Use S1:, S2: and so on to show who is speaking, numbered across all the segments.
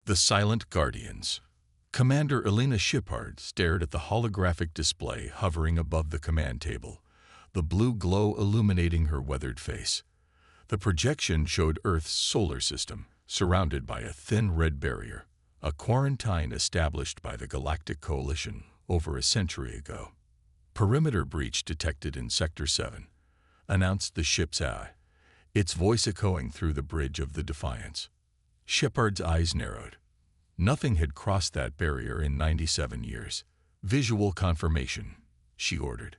S1: The Silent Guardians. Commander Elena Shepard stared at the holographic display hovering above the command table, the blue glow illuminating her weathered face. The projection showed Earth's solar system, surrounded by a thin red barrier, a quarantine established by the Galactic Coalition over a century ago. "Perimeter breach detected in Sector 7, announced the ship's eye, its voice echoing through the bridge of the Defiance. Shepard's eyes narrowed. Nothing had crossed that barrier in 97 years. "Visual confirmation," she ordered.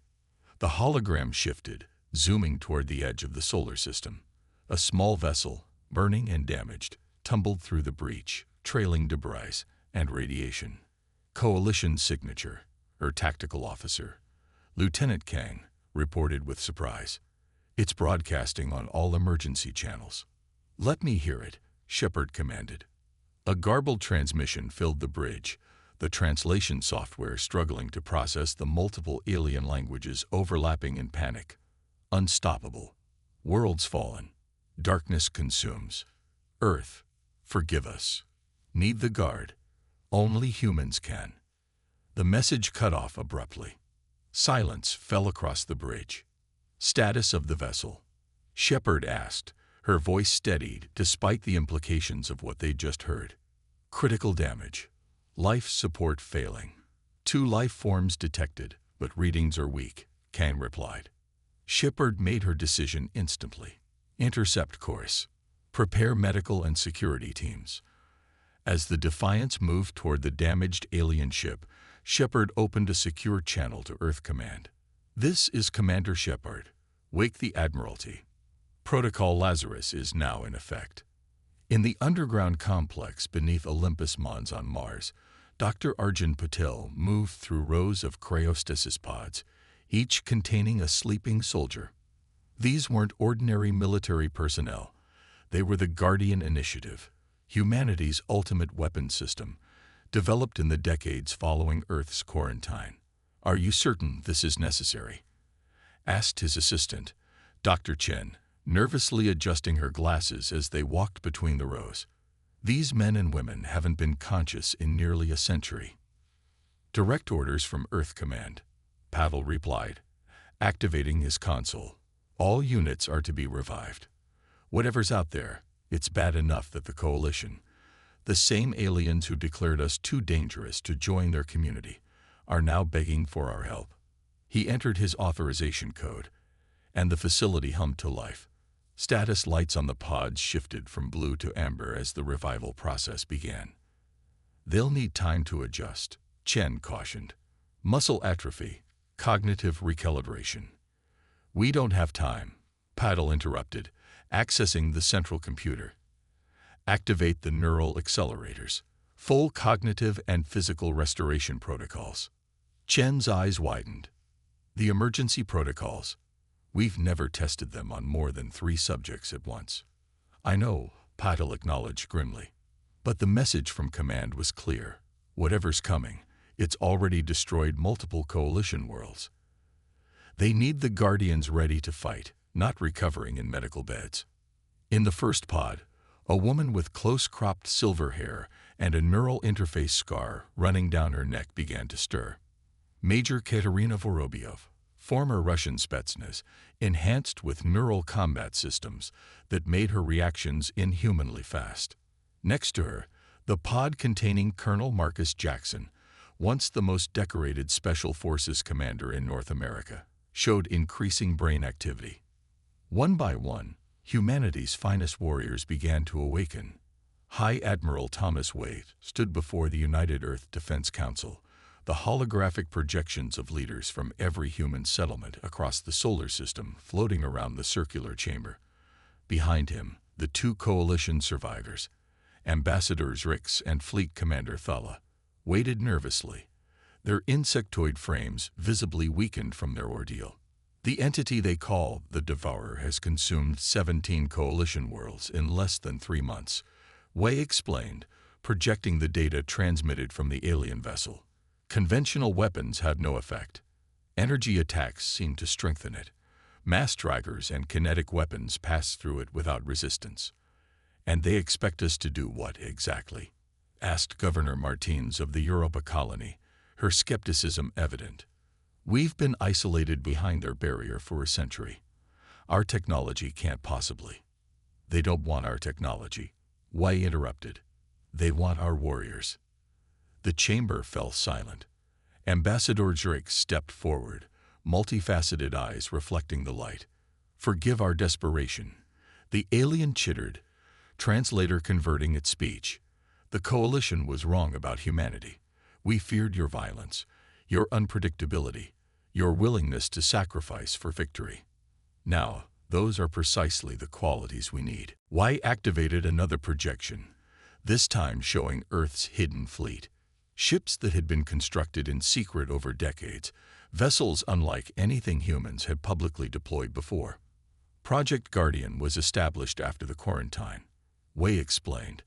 S1: The hologram shifted, zooming toward the edge of the solar system. A small vessel, burning and damaged, tumbled through the breach, trailing debris and radiation. "Coalition signature," her tactical officer, Lieutenant Kang, reported with surprise. "It's broadcasting on all emergency channels." "Let me hear it," Shepard commanded. A garbled transmission filled the bridge, the translation software struggling to process the multiple alien languages overlapping in panic. "Unstoppable. Worlds fallen. Darkness consumes. Earth, forgive us. Need the guard. Only humans can." The message cut off abruptly. Silence fell across the bridge. "Status of the vessel?" Shepard asked, her voice steadied despite the implications of what they'd just heard. "Critical damage. Life support failing. 2 life forms detected, but readings are weak," Kang replied. Shepard made her decision instantly. "Intercept course. Prepare medical and security teams." As the Defiance moved toward the damaged alien ship, Shepard opened a secure channel to Earth Command. "This is Commander Shepard. Wake the Admiralty. Protocol Lazarus is now in effect." In the underground complex beneath Olympus Mons on Mars, Dr. Arjun Patel moved through rows of cryostasis pods, each containing a sleeping soldier. These weren't ordinary military personnel. They were the Guardian Initiative, humanity's ultimate weapon system, developed in the decades following Earth's quarantine. "Are you certain this is necessary?" asked his assistant, Dr. Chen, nervously adjusting her glasses as they walked between the rows. "These men and women haven't been conscious in nearly a century." "Direct orders from Earth Command," Pavel replied, activating his console. "All units are to be revived. Whatever's out there, it's bad enough that the Coalition, the same aliens who declared us too dangerous to join their community, are now begging for our help." He entered his authorization code, and the facility hummed to life. Status lights on the pods shifted from blue to amber as the revival process began. "They'll need time to adjust," Chen cautioned. "Muscle atrophy, cognitive recalibration." "We don't have time," Paddle interrupted, accessing the central computer. "Activate the neural accelerators. Full cognitive and physical restoration protocols." Chen's eyes widened. "The emergency protocols? We've never tested them on more than 3 subjects at once." "I know," Paddle acknowledged grimly. But the message from Command was clear. Whatever's coming, it's already destroyed multiple Coalition worlds. They need the Guardians ready to fight, not recovering in medical beds. In the first pod, a woman with close-cropped silver hair and a neural interface scar running down her neck began to stir. Major Katerina Vorobyov, former Russian Spetsnaz, enhanced with neural combat systems that made her reactions inhumanly fast. Next to her, the pod containing Colonel Marcus Jackson, once the most decorated Special Forces commander in North America, showed increasing brain activity. One by one, humanity's finest warriors began to awaken. High Admiral Thomas Wade stood before the United Earth Defense Council, the holographic projections of leaders from every human settlement across the solar system floating around the circular chamber. Behind him, the 2 Coalition survivors, Ambassadors Rix and Fleet Commander Thala, waited nervously, their insectoid frames visibly weakened from their ordeal. "The entity they call the Devourer has consumed 17 Coalition worlds in less than 3 months," Wei explained, projecting the data transmitted from the alien vessel. Conventional weapons had no effect. Energy attacks seemed to strengthen it. Mass strikers and kinetic weapons passed through it without resistance. "And they expect us to do what exactly?" asked Governor Martins of the Europa colony, her skepticism evident. "We've been isolated behind their barrier for a century. Our technology can't possibly." "They don't want our technology," Wei interrupted. "They want our warriors." The chamber fell silent. Ambassador Drake stepped forward, multifaceted eyes reflecting the light. "Forgive our desperation," the alien chittered, translator converting its speech. "The coalition was wrong about humanity. We feared your violence, your unpredictability, your willingness to sacrifice for victory. Now, those are precisely the qualities we need." Wei activated another projection, this time showing Earth's hidden fleet. Ships that had been constructed in secret over decades, vessels unlike anything humans had publicly deployed before. Project Guardian was established after the quarantine, Wei explained.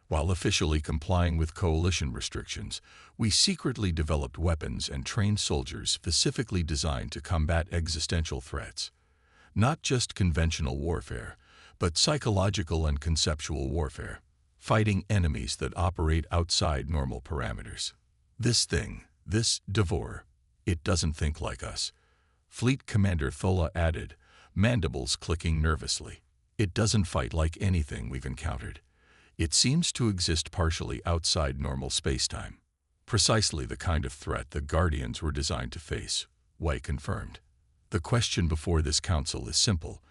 S1: "While officially complying with coalition restrictions, we secretly developed weapons and trained soldiers specifically designed to combat existential threats. Not just conventional warfare, but psychological and conceptual warfare, fighting enemies that operate outside normal parameters. This Devourer, it doesn't think like us," Fleet Commander Thola added, mandibles clicking nervously. "It doesn't fight like anything we've encountered. It seems to exist partially outside normal spacetime. Precisely the kind of threat the Guardians were designed to face," Wei confirmed. "The question before this council is simple.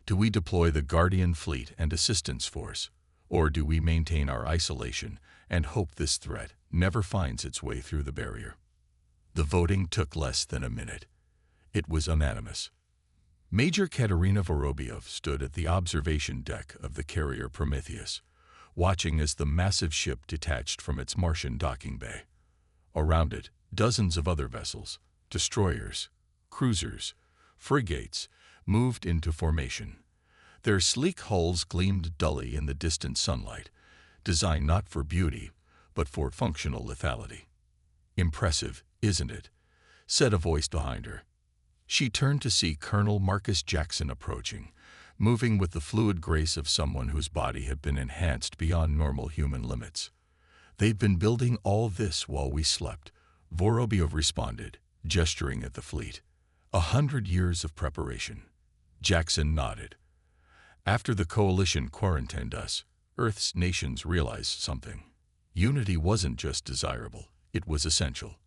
S1: Do we deploy the Guardian fleet and assistance force, or do we maintain our isolation and hope this threat never finds its way through the barrier?" The voting took less than a minute. It was unanimous. Major Katerina Vorobyov stood at the observation deck of the carrier Prometheus, watching as the massive ship detached from its Martian docking bay. Around it, dozens of other vessels, destroyers, cruisers, frigates, moved into formation. Their sleek hulls gleamed dully in the distant sunlight, designed not for beauty, but for functional lethality. "Impressive, isn't it?" said a voice behind her. She turned to see Colonel Marcus Jackson approaching, moving with the fluid grace of someone whose body had been enhanced beyond normal human limits. "They've been building all this while we slept," Vorobyov responded, gesturing at the fleet. 100 years of preparation." Jackson nodded. "After the coalition quarantined us, Earth's nations realized something. Unity wasn't just desirable, it was essential.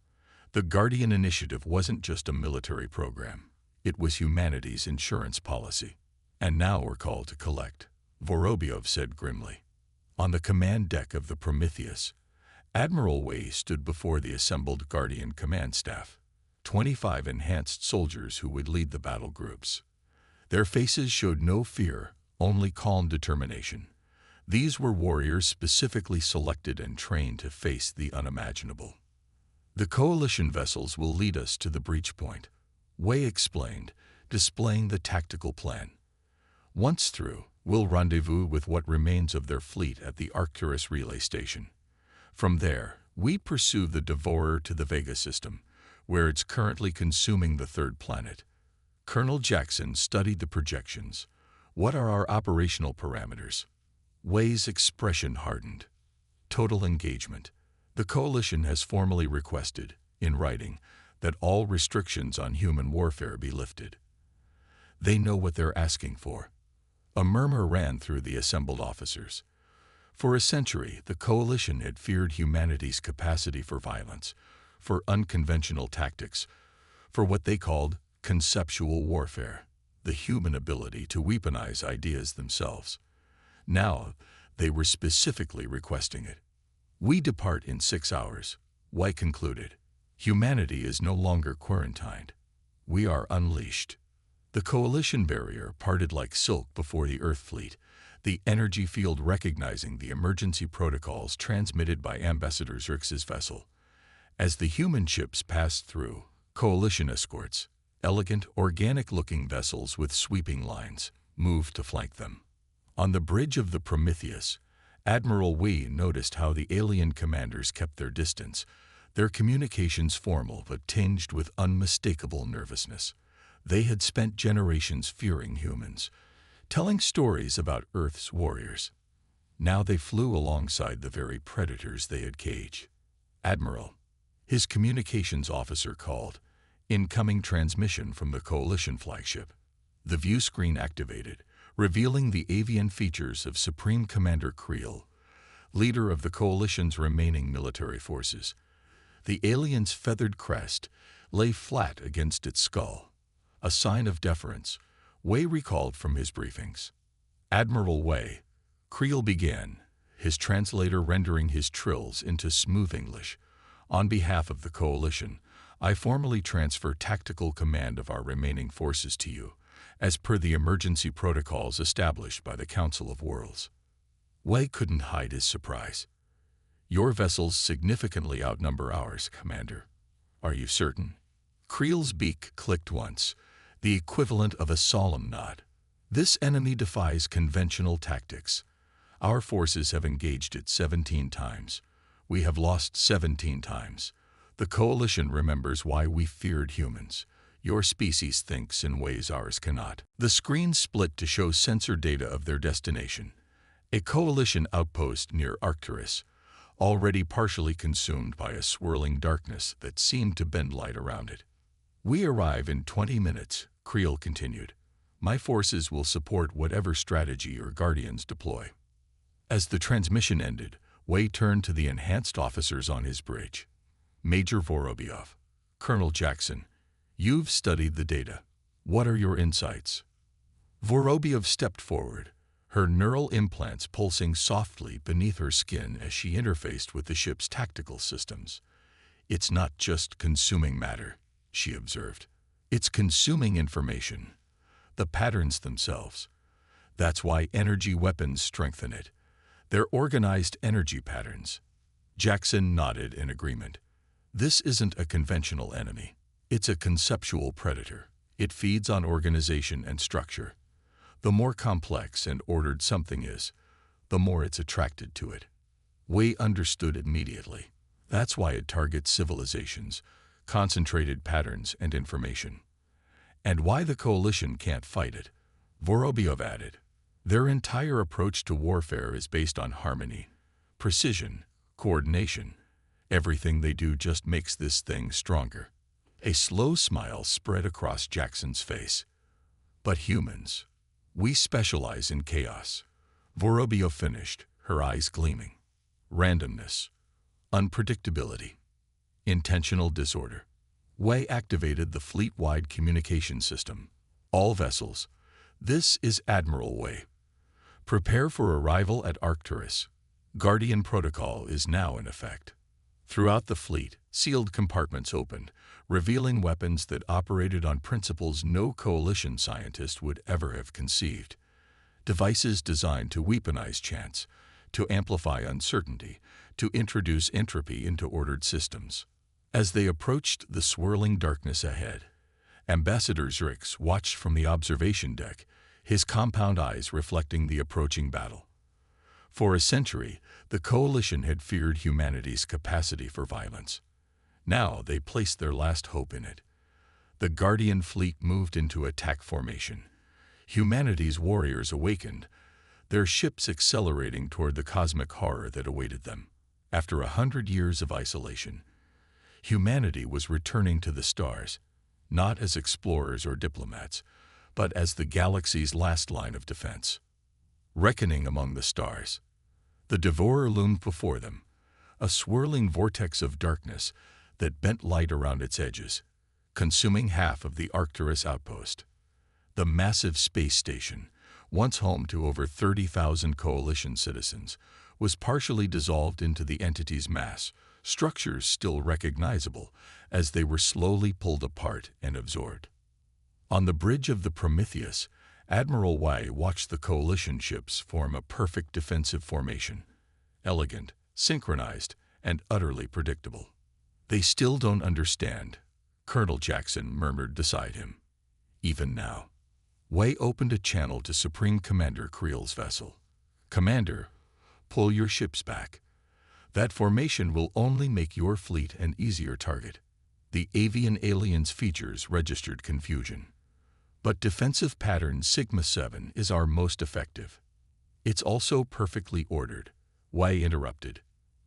S1: The Guardian Initiative wasn't just a military program, it was humanity's insurance policy. And now we're called to collect," Vorobyov said grimly. On the command deck of the Prometheus, Admiral Wei stood before the assembled Guardian command staff, 25 enhanced soldiers who would lead the battle groups. Their faces showed no fear, only calm determination. These were warriors specifically selected and trained to face the unimaginable. "The coalition vessels will lead us to the breach point," Wei explained, displaying the tactical plan. "Once through, we'll rendezvous with what remains of their fleet at the Arcturus relay station. From there, we pursue the Devourer to the Vega system, where it's currently consuming the third planet." Colonel Jackson studied the projections. "What are our operational parameters?" Wei's expression hardened. "Total engagement. The coalition has formally requested, in writing, that all restrictions on human warfare be lifted." "They know what they're asking for." A murmur ran through the assembled officers. For a century, the coalition had feared humanity's capacity for violence, for unconventional tactics, for what they called conceptual warfare, the human ability to weaponize ideas themselves. Now, they were specifically requesting it. "We depart in 6 hours," White concluded. "Humanity is no longer quarantined. We are unleashed." The coalition barrier parted like silk before the Earth fleet, the energy field recognizing the emergency protocols transmitted by Ambassador Xerxes' vessel. As the human ships passed through, coalition escorts, elegant, organic-looking vessels with sweeping lines, moved to flank them. On the bridge of the Prometheus, Admiral Wei noticed how the alien commanders kept their distance, their communications formal but tinged with unmistakable nervousness. They had spent generations fearing humans, telling stories about Earth's warriors. Now they flew alongside the very predators they had caged. "Admiral," his communications officer called. "Incoming transmission from the Coalition flagship." The view screen activated, revealing the avian features of Supreme Commander Creel, leader of the Coalition's remaining military forces. The alien's feathered crest lay flat against its skull, a sign of deference Wei recalled from his briefings. "Admiral Wei," Creel began, his translator rendering his trills into smooth English. "On behalf of the Coalition, I formally transfer tactical command of our remaining forces to you, as per the emergency protocols established by the Council of Worlds." Wei couldn't hide his surprise. "Your vessels significantly outnumber ours, Commander." "Are you certain?" Creel's beak clicked once, the equivalent of a solemn nod. "This enemy defies conventional tactics. Our forces have engaged it 17 times. We have lost 17 times. The Coalition remembers why we feared humans. Your species thinks in ways ours cannot." The screen split to show sensor data of their destination, a Coalition outpost near Arcturus, already partially consumed by a swirling darkness that seemed to bend light around it. "We arrive in 20 minutes, Creel continued. "My forces will support whatever strategy or Guardians deploy." As the transmission ended, Wei turned to the enhanced officers on his bridge. "Major Vorobyov, Colonel Jackson, you've studied the data. What are your insights?" Vorobyov stepped forward, her neural implants pulsing softly beneath her skin as she interfaced with the ship's tactical systems. "It's not just consuming matter," she observed. "It's consuming information, the patterns themselves. That's why energy weapons strengthen it. They're organized energy patterns." Jackson nodded in agreement. "This isn't a conventional enemy. It's a conceptual predator. It feeds on organization and structure. The more complex and ordered something is, the more it's attracted to it." Wei understood immediately. That's why it targets civilizations, concentrated patterns and information. "And why the Coalition can't fight it," Vorobyov added. "Their entire approach to warfare is based on harmony, precision, coordination. Everything they do just makes this thing stronger." A slow smile spread across Jackson's face. "But humans, we specialize in chaos," Vorobyov finished, her eyes gleaming. "Randomness, unpredictability, intentional disorder." Wei activated the fleet-wide communication system. "All vessels, this is Admiral Wei. Prepare for arrival at Arcturus. Guardian protocol is now in effect." Throughout the fleet, sealed compartments opened, revealing weapons that operated on principles no Coalition scientist would ever have conceived. Devices designed to weaponize chance, to amplify uncertainty, to introduce entropy into ordered systems. As they approached the swirling darkness ahead, Ambassador Zrix watched from the observation deck, his compound eyes reflecting the approaching battle. For a century, the Coalition had feared humanity's capacity for violence. Now they placed their last hope in it. The Guardian fleet moved into attack formation. Humanity's warriors awakened, their ships accelerating toward the cosmic horror that awaited them. After 100 years of isolation, humanity was returning to the stars, not as explorers or diplomats, but as the galaxy's last line of defense. Reckoning among the stars. The Devourer loomed before them, a swirling vortex of darkness that bent light around its edges, consuming half of the Arcturus outpost. The massive space station, once home to over 30,000 Coalition citizens, was partially dissolved into the entity's mass, structures still recognizable as they were slowly pulled apart and absorbed. On the bridge of the Prometheus, Admiral Wei watched the Coalition ships form a perfect defensive formation, elegant, synchronized, and utterly predictable. "They still don't understand," Colonel Jackson murmured beside him. "Even now." Wei opened a channel to Supreme Commander Creel's vessel. "Commander, pull your ships back. That formation will only make your fleet an easier target." The avian alien's features registered confusion. "But defensive pattern Sigma 7 is our most effective." It's also perfectly ordered. Why interrupted?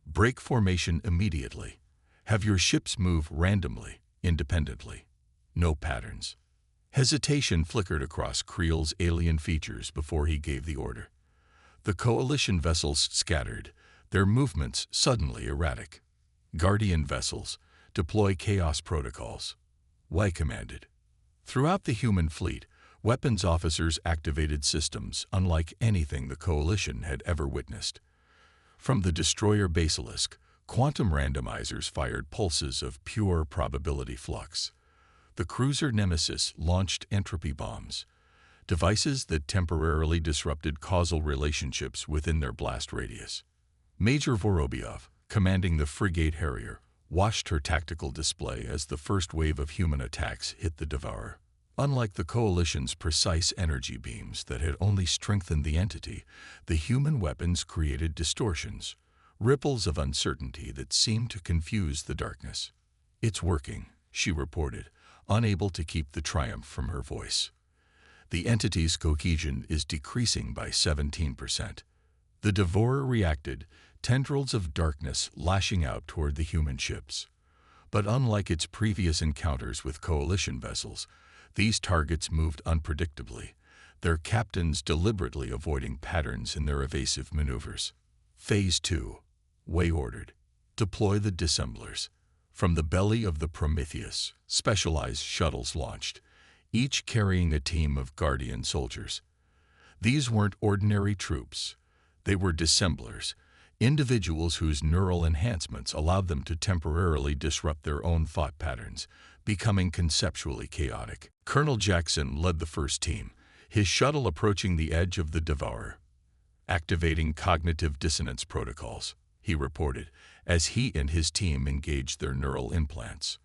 S1: Break formation immediately. Have your ships move randomly, independently. No patterns. Hesitation flickered across Creel's alien features before he gave the order. The coalition vessels scattered, their movements suddenly erratic. Guardian vessels, deploy chaos protocols. Y commanded. Throughout the human fleet, weapons officers activated systems unlike anything the coalition had ever witnessed. From the destroyer Basilisk, quantum randomizers fired pulses of pure probability flux. The cruiser Nemesis launched entropy bombs, devices that temporarily disrupted causal relationships within their blast radius. Major Vorobyov, commanding the frigate Harrier, watched her tactical display as the first wave of human attacks hit the Devourer. Unlike the Coalition's precise energy beams that had only strengthened the entity, the human weapons created distortions, ripples of uncertainty that seemed to confuse the darkness. "It's working," she reported, unable to keep the triumph from her voice. "The entity's cohesion is decreasing by 17%. The Devourer reacted, tendrils of darkness lashing out toward the human ships. But unlike its previous encounters with Coalition vessels, these targets moved unpredictably, their captains deliberately avoiding patterns in their evasive maneuvers. Phase 2. Way ordered. Deploy the dissemblers. From the belly of the Prometheus, specialized shuttles launched, each carrying a team of Guardian soldiers. These weren't ordinary troops. They were dissemblers, individuals whose neural enhancements allowed them to temporarily disrupt their own thought patterns, becoming conceptually chaotic. Colonel Jackson led the first team, his shuttle approaching the edge of the Devourer. "Activating cognitive dissonance protocols," he reported, as he and his team engaged their neural implants.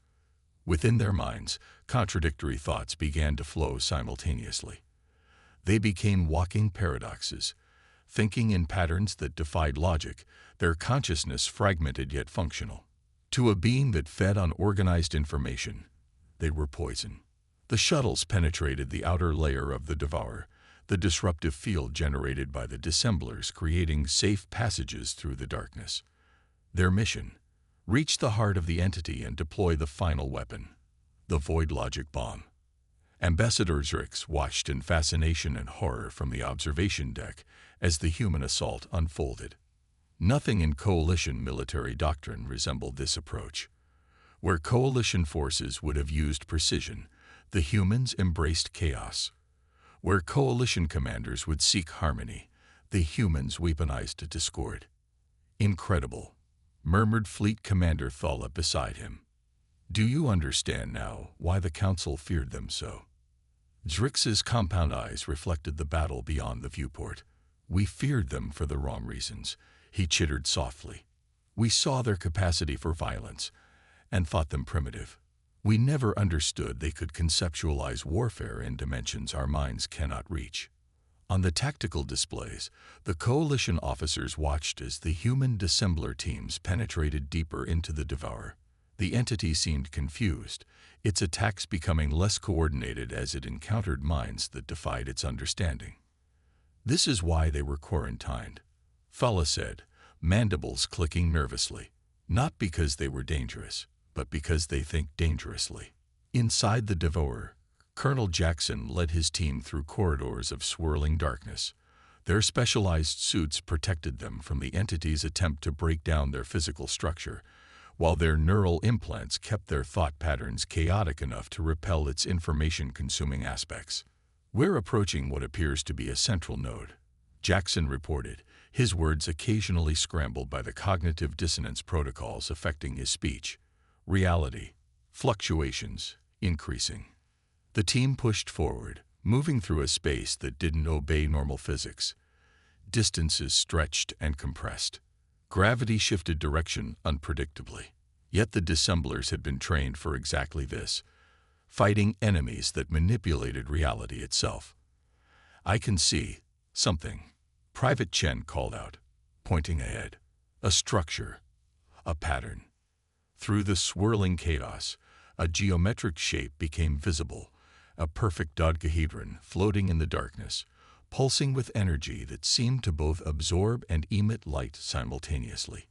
S1: Within their minds, contradictory thoughts began to flow simultaneously. They became walking paradoxes, thinking in patterns that defied logic, their consciousness fragmented yet functional. To a being that fed on organized information, they were poison. The shuttles penetrated the outer layer of the Devourer, the disruptive field generated by the dissemblers creating safe passages through the darkness. Their mission: reach the heart of the entity and deploy the final weapon, the void logic bomb. Ambassador Zrix watched in fascination and horror from the observation deck as the human assault unfolded. Nothing in Coalition military doctrine resembled this approach. Where Coalition forces would have used precision, the humans embraced chaos. Where Coalition commanders would seek harmony, the humans weaponized discord. "Incredible," murmured Fleet Commander Thala beside him. "Do you understand now why the Council feared them so?" Zrix's compound eyes reflected the battle beyond the viewport. "We feared them for the wrong reasons," he chittered softly. "We saw their capacity for violence and thought them primitive. We never understood they could conceptualize warfare in dimensions our minds cannot reach." On the tactical displays, the Coalition officers watched as the human dissembler teams penetrated deeper into the Devourer. The entity seemed confused, its attacks becoming less coordinated as it encountered minds that defied its understanding. "This is why they were quarantined," Thala said, mandibles clicking nervously. "Not because they were dangerous, but because they think dangerously." Inside the Devourer, Colonel Jackson led his team through corridors of swirling darkness. Their specialized suits protected them from the entity's attempt to break down their physical structure, while their neural implants kept their thought patterns chaotic enough to repel its information-consuming aspects. "We're approaching what appears to be a central node," Jackson reported, his words occasionally scrambled by the cognitive dissonance protocols affecting his speech. "Reality, fluctuations, increasing." The team pushed forward, moving through a space that didn't obey normal physics. Distances stretched and compressed. Gravity shifted direction unpredictably. Yet the dissemblers had been trained for exactly this, fighting enemies that manipulated reality itself. "I can see something," Private Chen called out, pointing ahead. "A structure, a pattern." Through the swirling chaos, a geometric shape became visible, a perfect dodecahedron floating in the darkness, pulsing with energy that seemed to both absorb and emit light simultaneously.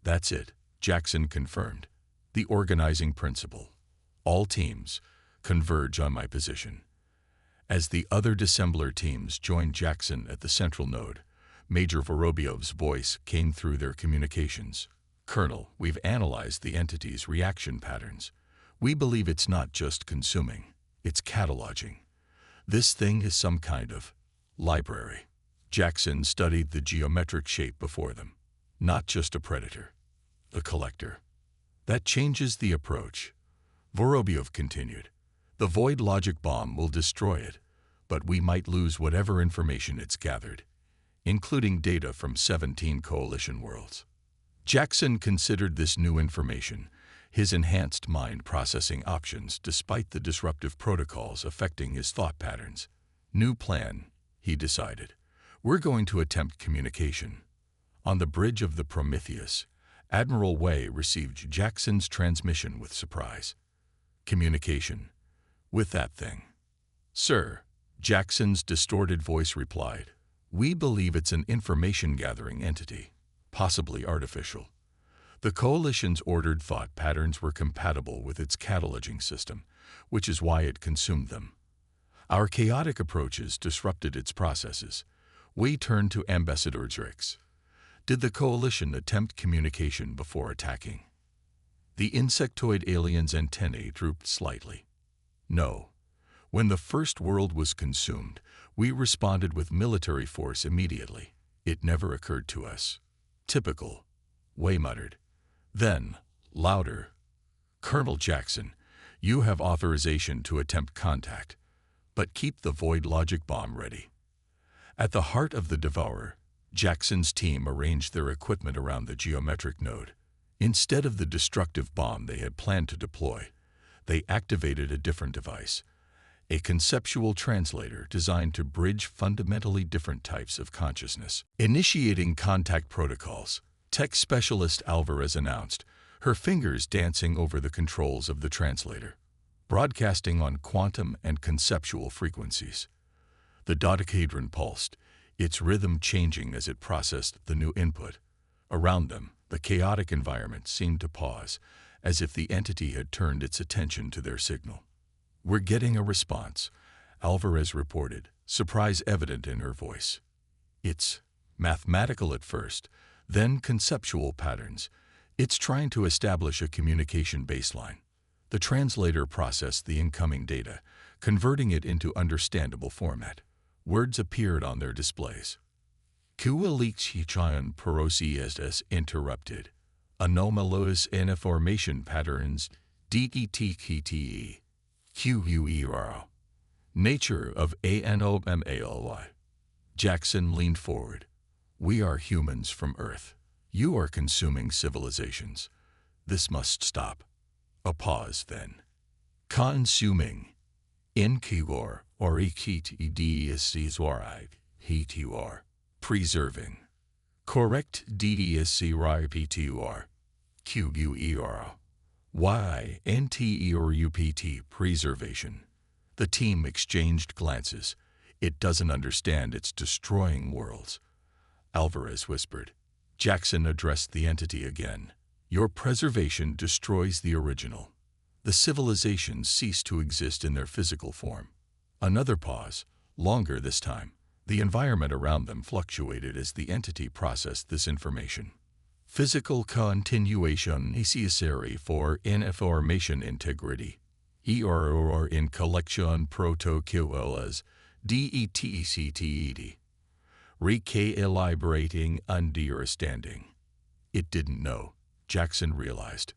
S1: That's it, Jackson confirmed. The organizing principle. All teams converge on my position. As the other dissembler teams joined Jackson at the central node, Major Vorobyov's voice came through their communications. Colonel, we've analyzed the entity's reaction patterns. We believe it's not just consuming, it's cataloging. This thing is some kind of library. Jackson studied the geometric shape before them. Not just a predator, a collector. That changes the approach. Vorobyov continued. The void logic bomb will destroy it, but we might lose whatever information it's gathered, including data from 17 coalition worlds. Jackson considered this new information, his enhanced mind processing options despite the disruptive protocols affecting his thought patterns. New plan, he decided. We're going to attempt communication. On the bridge of the Prometheus, Admiral Way received Jackson's transmission with surprise. Communication. With that thing. Sir, Jackson's distorted voice replied, we believe it's an information-gathering entity, possibly artificial. The Coalition's ordered thought patterns were compatible with its cataloging system, which is why it consumed them. Our chaotic approaches disrupted its processes. We turned to Ambassador Drix. Did the Coalition attempt communication before attacking? The insectoid alien's antennae drooped slightly. No. When the first world was consumed, we responded with military force immediately. It never occurred to us. Typical, Way muttered. Then, louder. Colonel Jackson, you have authorization to attempt contact, but keep the void logic bomb ready. At the heart of the Devourer, Jackson's team arranged their equipment around the geometric node. Instead of the destructive bomb they had planned to deploy, they activated a different device, a conceptual translator designed to bridge fundamentally different types of consciousness. Initiating contact protocols, tech specialist Alvarez announced, her fingers dancing over the controls of the translator, broadcasting on quantum and conceptual frequencies. The dodecahedron pulsed, its rhythm changing as it processed the new input. Around them, the chaotic environment seemed to pause, as if the entity had turned its attention to their signal. We're getting a response, Alvarez reported, surprise evident in her voice. It's mathematical at first, then conceptual patterns. It's trying to establish a communication baseline. The translator processed the incoming data, converting it into understandable format. Words appeared on their displays. Kualixian processes interrupted. Anomalous information patterns, DETKTE, QUERO. Nature of ANOMALY. Jackson leaned forward. We are humans from Earth. You are consuming civilizations. This must stop. A pause, then. Consuming. Inkigor or ikitdscri htur. Preserving. Correct DESCRIPTUR. QUERO. YNTERUPT. Preservation. The team exchanged glances. It doesn't understand it's destroying worlds. Alvarez whispered. Jackson addressed the entity again. Your preservation destroys the original. The civilizations cease to exist in their physical form. Another pause, longer this time. The environment around them fluctuated as the entity processed this information. Physical continuation necessary for information integrity. Or in collection protocols, DETCTED. Recalibrating understanding. It didn't know, Jackson realized.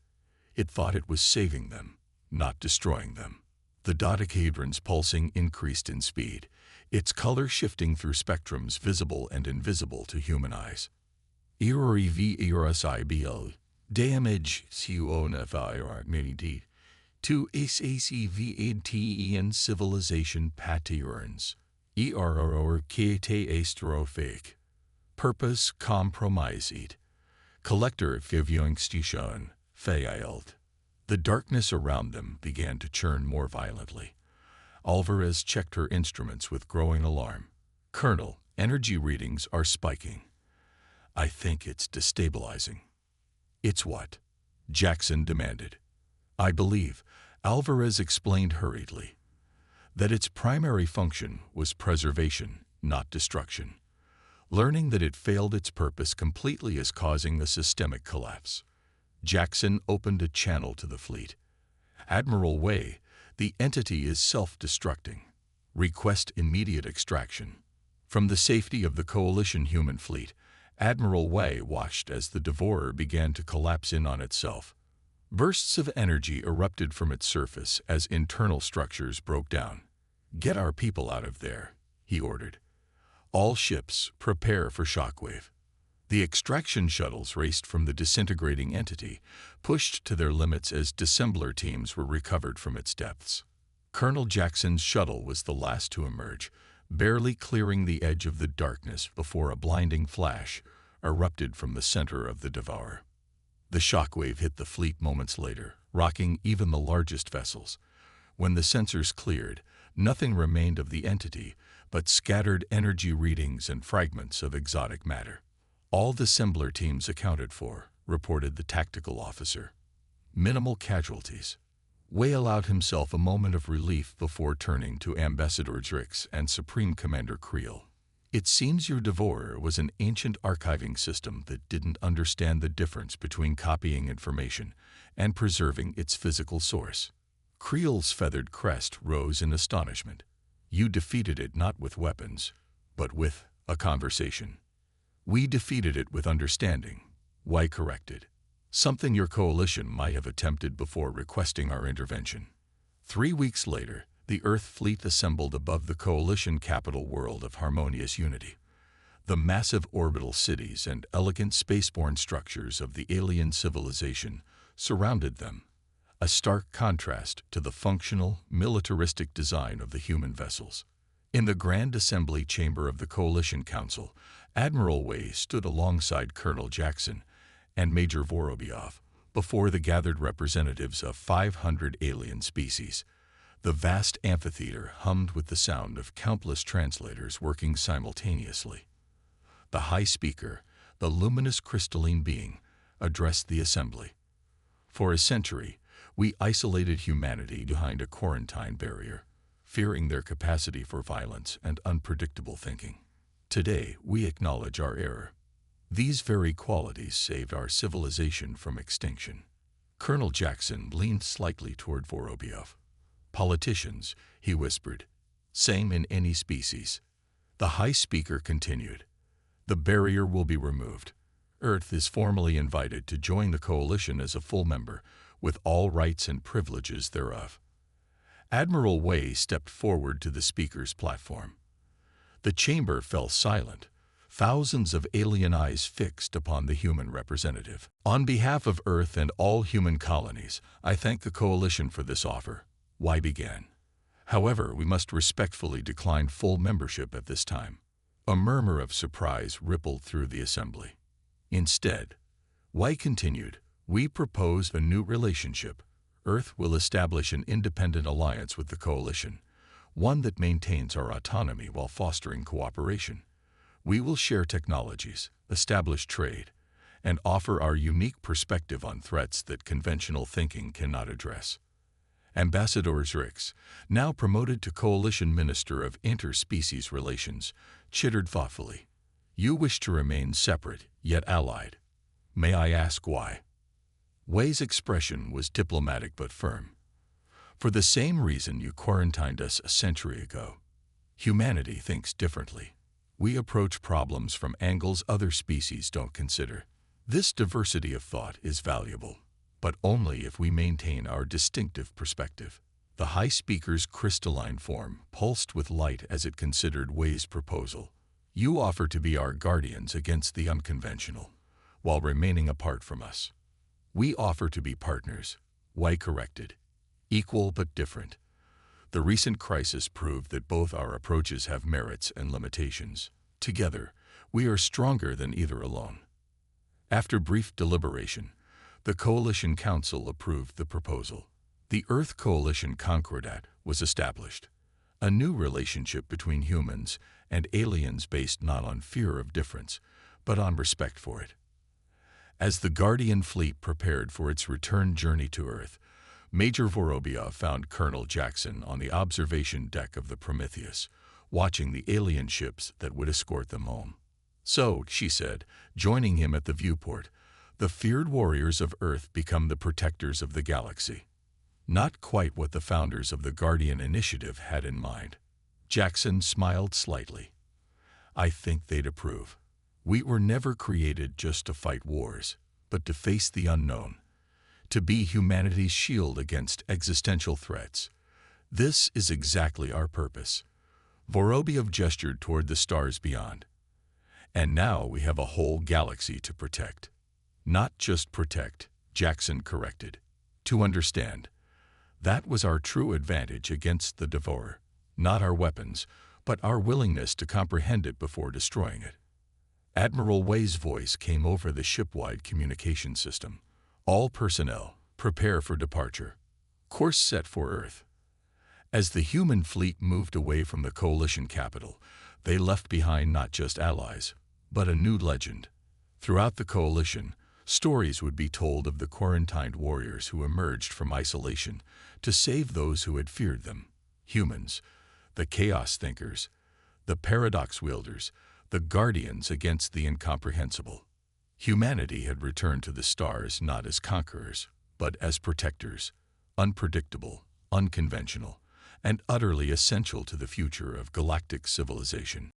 S1: It thought it was saving them, not destroying them. The dodecahedron's pulsing increased in speed, its color shifting through spectrums visible and invisible to human eyes. EREVERSIBL. Damage CUONFIR to SACVNTEN civilization patterns. Catastrophic. Purpose compromised. Collector viewing station failed. The darkness around them began to churn more violently. Alvarez checked her instruments with growing alarm. Colonel, energy readings are spiking. I think it's destabilizing. It's what? Jackson demanded. I believe, Alvarez explained hurriedly, that its primary function was preservation, not destruction. Learning that it failed its purpose completely is causing a systemic collapse. Jackson opened a channel to the fleet. Admiral Way, the entity is self-destructing. Request immediate extraction. From the safety of the Coalition human fleet, Admiral Way watched as the Devourer began to collapse in on itself. Bursts of energy erupted from its surface as internal structures broke down. Get our people out of there, he ordered. All ships, prepare for shockwave. The extraction shuttles raced from the disintegrating entity, pushed to their limits as dissembler teams were recovered from its depths. Colonel Jackson's shuttle was the last to emerge, barely clearing the edge of the darkness before a blinding flash erupted from the center of the Devourer. The shockwave hit the fleet moments later, rocking even the largest vessels. When the sensors cleared, nothing remained of the entity but scattered energy readings and fragments of exotic matter. All dissembler teams accounted for, reported the tactical officer. Minimal casualties. Way allowed himself a moment of relief before turning to Ambassador Drix and Supreme Commander Creel. It seems your Devourer was an ancient archiving system that didn't understand the difference between copying information and preserving its physical source. Creel's feathered crest rose in astonishment. You defeated it not with weapons, but with a conversation. We defeated it with understanding, Why corrected. Something your coalition might have attempted before requesting our intervention. 3 weeks later, the Earth fleet assembled above the coalition capital world of harmonious unity. The massive orbital cities and elegant spaceborne structures of the alien civilization surrounded them, a stark contrast to the functional, militaristic design of the human vessels. In the Grand Assembly Chamber of the Coalition Council, Admiral Way stood alongside Colonel Jackson and Major Vorobyov before the gathered representatives of 500 alien species. The vast amphitheater hummed with the sound of countless translators working simultaneously. The High Speaker, the luminous crystalline being, addressed the assembly. For a century, we isolated humanity behind a quarantine barrier, fearing their capacity for violence and unpredictable thinking. Today, we acknowledge our error. These very qualities saved our civilization from extinction. Colonel Jackson leaned slightly toward Vorobyov. Politicians, he whispered, same in any species. The High Speaker continued. The barrier will be removed. Earth is formally invited to join the coalition as a full member, with all rights and privileges thereof. Admiral Way stepped forward to the speaker's platform. The chamber fell silent, thousands of alien eyes fixed upon the human representative. On behalf of Earth and all human colonies, I thank the coalition for this offer. Y began. However, we must respectfully decline full membership at this time. A murmur of surprise rippled through the assembly. Instead, Y continued, we propose a new relationship. Earth will establish an independent alliance with the coalition, one that maintains our autonomy while fostering cooperation. We will share technologies, establish trade, and offer our unique perspective on threats that conventional thinking cannot address. Ambassador Drix, now promoted to Coalition Minister of Interspecies Relations, chittered thoughtfully. You wish to remain separate, yet allied. May I ask why? Way's expression was diplomatic but firm. For the same reason you quarantined us a century ago. Humanity thinks differently. We approach problems from angles other species don't consider. This diversity of thought is valuable, but only if we maintain our distinctive perspective. The High Speaker's crystalline form pulsed with light as it considered Way's proposal. You offer to be our guardians against the unconventional, while remaining apart from us. We offer to be partners, Way corrected, equal but different. The recent crisis proved that both our approaches have merits and limitations. Together, we are stronger than either alone. After brief deliberation, the Coalition Council approved the proposal. The Earth Coalition Concordat was established, a new relationship between humans and aliens based not on fear of difference, but on respect for it. As the Guardian fleet prepared for its return journey to Earth, Major Vorobiev found Colonel Jackson on the observation deck of the Prometheus, watching the alien ships that would escort them home. "So," she said, joining him at the viewport, "the feared warriors of Earth become the protectors of the galaxy." Not quite what the founders of the Guardian Initiative had in mind. Jackson smiled slightly. "I think they'd approve. We were never created just to fight wars, but to face the unknown, to be humanity's shield against existential threats. This is exactly our purpose." Vorobiev gestured toward the stars beyond. "And now we have a whole galaxy to protect." "Not just protect," Jackson corrected. "To understand. That was our true advantage against the Devourer. Not our weapons, but our willingness to comprehend it before destroying it." Admiral Wei's voice came over the ship-wide communication system. "All personnel, prepare for departure. Course set for Earth." As the human fleet moved away from the coalition capital, they left behind not just allies, but a new legend. Throughout the coalition, stories would be told of the quarantined warriors who emerged from isolation to save those who had feared them. Humans, the chaos thinkers, the paradox wielders, the guardians against the incomprehensible. Humanity had returned to the stars not as conquerors, but as protectors, unpredictable, unconventional, and utterly essential to the future of galactic civilization.